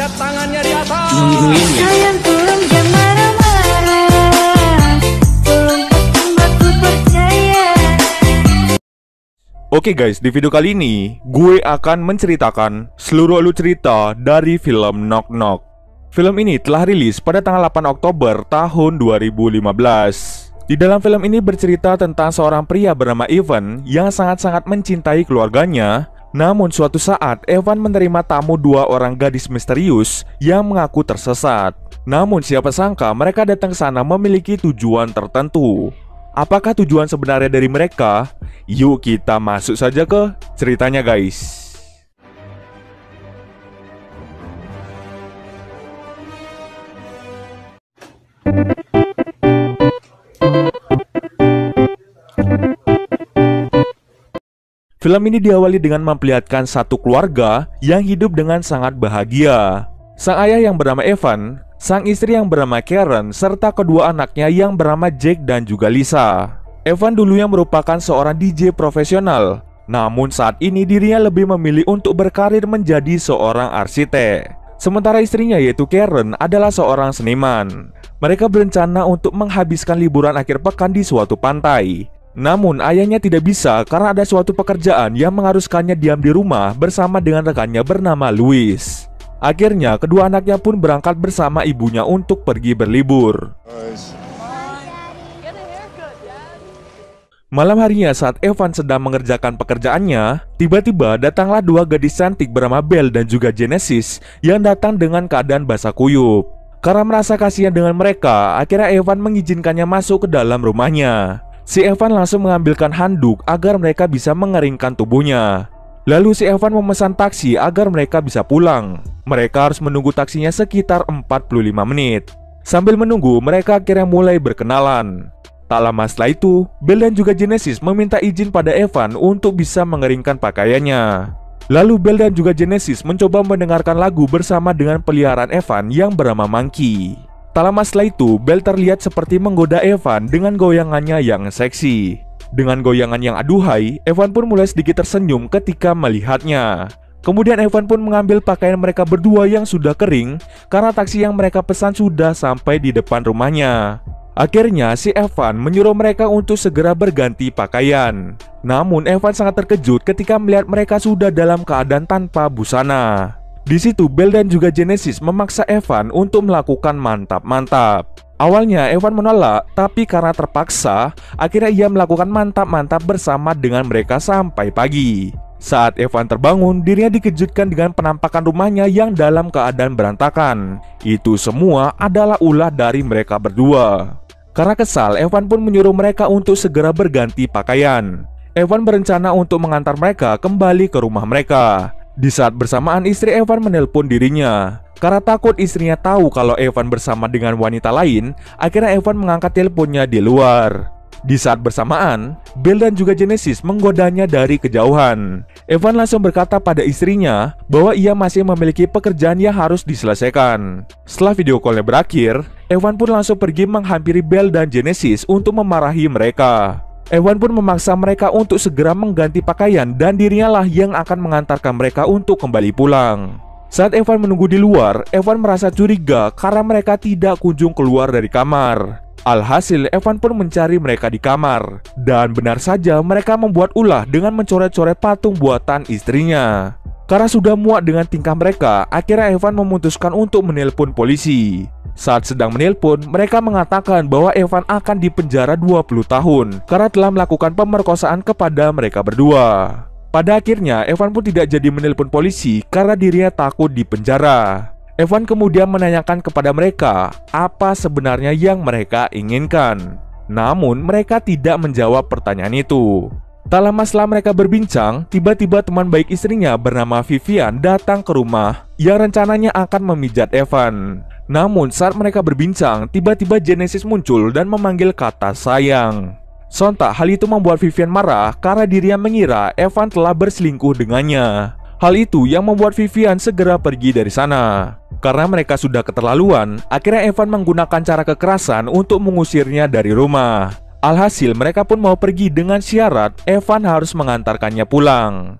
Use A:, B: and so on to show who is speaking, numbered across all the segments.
A: Angkat tangannya di atas.
B: Nungguin ya.
C: Sayang tolong jangan marah-marah, tolong aku percaya.
D: Oke guys, di video kali ini gue akan menceritakan seluruh alur cerita dari film Knock Knock. Film ini telah rilis pada tanggal 8 Oktober tahun 2015. Di dalam film ini bercerita tentang seorang pria bernama Evan yang sangat-sangat mencintai keluarganya. Namun suatu saat Evan menerima tamu dua orang gadis misterius yang mengaku tersesat. Namun siapa sangka mereka datang ke sana memiliki tujuan tertentu. Apakah tujuan sebenarnya dari mereka? Yuk kita masuk saja ke ceritanya guys. Film ini diawali dengan memperlihatkan satu keluarga yang hidup dengan sangat bahagia. Sang ayah yang bernama Evan, sang istri yang bernama Karen, serta kedua anaknya yang bernama Jack dan juga Lisa. Evan dulunya merupakan seorang DJ profesional, namun saat ini dirinya lebih memilih untuk berkarir menjadi seorang arsitek. Sementara istrinya yaitu Karen adalah seorang seniman. Mereka berencana untuk menghabiskan liburan akhir pekan di suatu pantai. Namun ayahnya tidak bisa karena ada suatu pekerjaan yang mengharuskannya diam di rumah bersama dengan rekannya bernama Louis. Akhirnya kedua anaknya pun berangkat bersama ibunya untuk pergi berlibur. Malam harinya saat Evan sedang mengerjakan pekerjaannya, tiba-tiba datanglah dua gadis cantik bernama Belle dan juga Genesis yang datang dengan keadaan basah kuyup. Karena merasa kasihan dengan mereka, akhirnya Evan mengizinkannya masuk ke dalam rumahnya. Si Evan langsung mengambilkan handuk agar mereka bisa mengeringkan tubuhnya. Lalu si Evan memesan taksi agar mereka bisa pulang. Mereka harus menunggu taksinya sekitar 45 menit. Sambil menunggu, mereka akhirnya mulai berkenalan. Tak lama setelah itu, Belle dan juga Genesis meminta izin pada Evan untuk bisa mengeringkan pakaiannya. Lalu Belle dan juga Genesis mencoba mendengarkan lagu bersama dengan peliharaan Evan yang bernama Monkey. Tak lama setelah itu, Belle terlihat seperti menggoda Evan dengan goyangannya yang seksi. Dengan goyangan yang aduhai, Evan pun mulai sedikit tersenyum ketika melihatnya. Kemudian Evan pun mengambil pakaian mereka berdua yang sudah kering karena taksi yang mereka pesan sudah sampai di depan rumahnya. Akhirnya si Evan menyuruh mereka untuk segera berganti pakaian. Namun Evan sangat terkejut ketika melihat mereka sudah dalam keadaan tanpa busana. Di situ Belle dan juga Genesis memaksa Evan untuk melakukan mantap-mantap. Awalnya Evan menolak, tapi karena terpaksa, akhirnya ia melakukan mantap-mantap bersama dengan mereka sampai pagi. Saat Evan terbangun, dirinya dikejutkan dengan penampakan rumahnya yang dalam keadaan berantakan. Itu semua adalah ulah dari mereka berdua. Karena kesal, Evan pun menyuruh mereka untuk segera berganti pakaian. Evan berencana untuk mengantar mereka kembali ke rumah mereka. Di saat bersamaan istri Evan menelpon dirinya. Karena takut istrinya tahu kalau Evan bersama dengan wanita lain, akhirnya Evan mengangkat teleponnya di luar. Di saat bersamaan, Belle dan juga Genesis menggodanya dari kejauhan. Evan langsung berkata pada istrinya bahwa ia masih memiliki pekerjaan yang harus diselesaikan. Setelah video callnya berakhir, Evan pun langsung pergi menghampiri Belle dan Genesis untuk memarahi mereka. Evan pun memaksa mereka untuk segera mengganti pakaian dan dirinya lah yang akan mengantarkan mereka untuk kembali pulang. Saat Evan menunggu di luar, Evan merasa curiga karena mereka tidak kunjung keluar dari kamar. Alhasil Evan pun mencari mereka di kamar. Dan benar saja mereka membuat ulah dengan mencoret-coret patung buatan istrinya. Karena sudah muak dengan tingkah mereka, akhirnya Evan memutuskan untuk menelpon polisi. Saat sedang menelpon, mereka mengatakan bahwa Evan akan dipenjara 20 tahun karena telah melakukan pemerkosaan kepada mereka berdua. Pada akhirnya, Evan pun tidak jadi menelpon polisi karena dirinya takut dipenjara. Evan kemudian menanyakan kepada mereka apa sebenarnya yang mereka inginkan. Namun, mereka tidak menjawab pertanyaan itu. Tak lama setelah mereka berbincang, tiba-tiba teman baik istrinya bernama Vivian datang ke rumah yang rencananya akan memijat Evan. Namun saat mereka berbincang, tiba-tiba Genesis muncul dan memanggil kata sayang. Sontak hal itu membuat Vivian marah karena dirinya mengira Evan telah berselingkuh dengannya. Hal itu yang membuat Vivian segera pergi dari sana. Karena mereka sudah keterlaluan, akhirnya Evan menggunakan cara kekerasan untuk mengusirnya dari rumah. Alhasil mereka pun mau pergi dengan syarat Evan harus mengantarkannya pulang.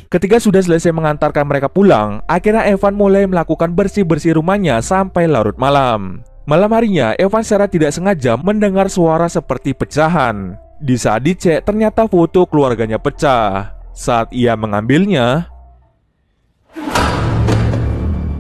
D: Ketika sudah selesai mengantarkan mereka pulang, akhirnya Evan mulai melakukan bersih-bersih rumahnya sampai larut malam. Malam harinya, Evan secara tidak sengaja mendengar suara seperti pecahan. Di saat dicek, ternyata foto keluarganya pecah. Saat ia mengambilnya,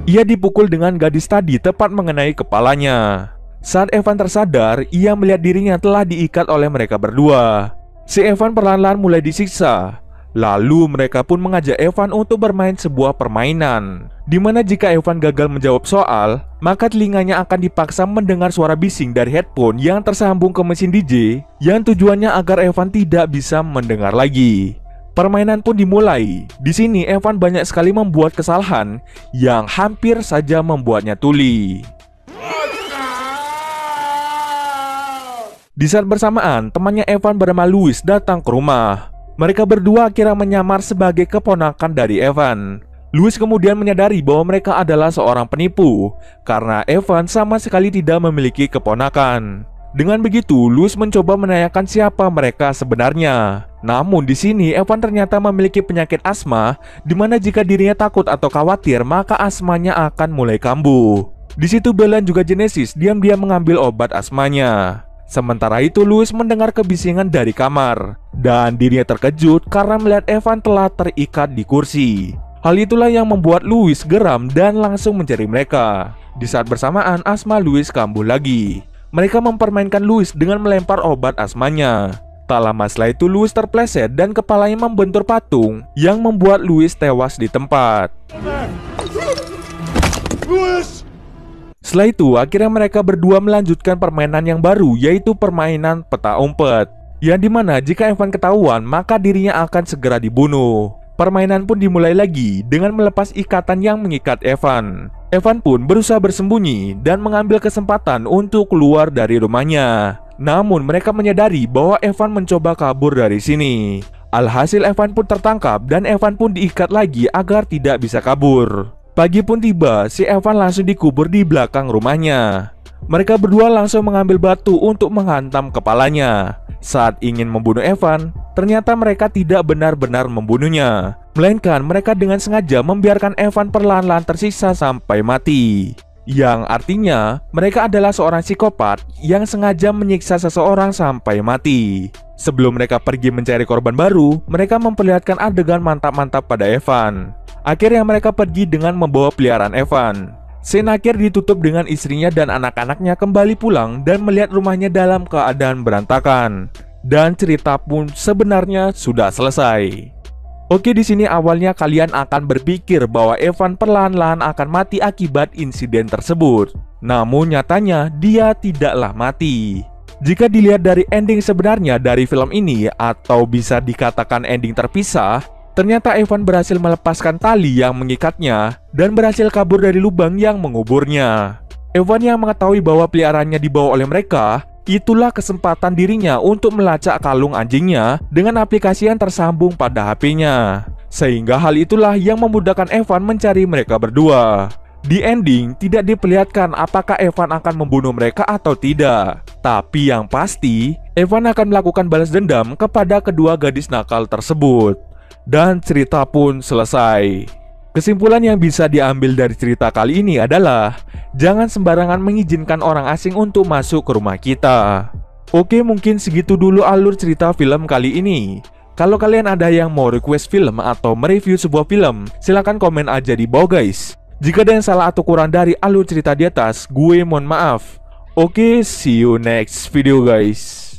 D: ia dipukul dengan gadis tadi tepat mengenai kepalanya. Saat Evan tersadar, ia melihat dirinya telah diikat oleh mereka berdua. Si Evan perlahan-lahan mulai disiksa. Lalu mereka pun mengajak Evan untuk bermain sebuah permainan, di mana jika Evan gagal menjawab soal, maka telinganya akan dipaksa mendengar suara bising dari headphone yang tersambung ke mesin DJ, yang tujuannya agar Evan tidak bisa mendengar lagi. Permainan pun dimulai. Di sini Evan banyak sekali membuat kesalahan yang hampir saja membuatnya tuli. Di saat bersamaan, temannya Evan bernama Louis datang ke rumah. Mereka berdua akhirnya menyamar sebagai keponakan dari Evan. Louis kemudian menyadari bahwa mereka adalah seorang penipu karena Evan sama sekali tidak memiliki keponakan. Dengan begitu, Louis mencoba menanyakan siapa mereka sebenarnya. Namun di sini Evan ternyata memiliki penyakit asma, di mana jika dirinya takut atau khawatir, maka asmanya akan mulai kambuh. Di situ Bell dan juga Genesis diam-diam mengambil obat asmanya. Sementara itu Louis mendengar kebisingan dari kamar, dan dirinya terkejut karena melihat Evan telah terikat di kursi. Hal itulah yang membuat Louis geram dan langsung mencari mereka. Di saat bersamaan, asma Louis kambuh lagi. Mereka mempermainkan Louis dengan melempar obat asmanya. Tak lama setelah itu Louis terpleset dan kepalanya membentur patung yang membuat Louis tewas di tempat. Setelah itu, akhirnya mereka berdua melanjutkan permainan yang baru, yaitu permainan peta umpet, yang dimana jika Evan ketahuan, maka dirinya akan segera dibunuh. Permainan pun dimulai lagi dengan melepas ikatan yang mengikat Evan. Evan pun berusaha bersembunyi dan mengambil kesempatan untuk keluar dari rumahnya. Namun mereka menyadari bahwa Evan mencoba kabur dari sini. Alhasil Evan pun tertangkap dan Evan pun diikat lagi agar tidak bisa kabur. Pagi pun tiba, si Evan langsung dikubur di belakang rumahnya. Mereka berdua langsung mengambil batu untuk menghantam kepalanya. Saat ingin membunuh Evan, ternyata mereka tidak benar-benar membunuhnya, melainkan mereka dengan sengaja membiarkan Evan perlahan-lahan tersiksa sampai mati. Yang artinya, mereka adalah seorang psikopat yang sengaja menyiksa seseorang sampai mati. Sebelum mereka pergi mencari korban baru, mereka memperlihatkan adegan mantap-mantap pada Evan. Akhirnya mereka pergi dengan membawa peliharaan Evan. Scene akhir ditutup dengan istrinya dan anak-anaknya kembali pulang dan melihat rumahnya dalam keadaan berantakan. Dan cerita pun sebenarnya sudah selesai. Oke, di sini awalnya kalian akan berpikir bahwa Evan perlahan-lahan akan mati akibat insiden tersebut. Namun nyatanya dia tidaklah mati. Jika dilihat dari ending sebenarnya dari film ini, atau bisa dikatakan ending terpisah, ternyata Evan berhasil melepaskan tali yang mengikatnya dan berhasil kabur dari lubang yang menguburnya. Evan yang mengetahui bahwa peliharaannya dibawa oleh mereka, itulah kesempatan dirinya untuk melacak kalung anjingnya dengan aplikasi yang tersambung pada HP-nya. Sehingga hal itulah yang memudahkan Evan mencari mereka berdua. Di ending tidak diperlihatkan apakah Evan akan membunuh mereka atau tidak. Tapi yang pasti, Evan akan melakukan balas dendam kepada kedua gadis nakal tersebut. Dan cerita pun selesai. Kesimpulan yang bisa diambil dari cerita kali ini adalah jangan sembarangan mengizinkan orang asing untuk masuk ke rumah kita. Oke, mungkin segitu dulu alur cerita film kali ini. Kalau kalian ada yang mau request film atau mereview sebuah film, silahkan komen aja di bawah guys. Jika ada yang salah atau kurang dari alur cerita di atas, gue mohon maaf. Oke, see you next video guys.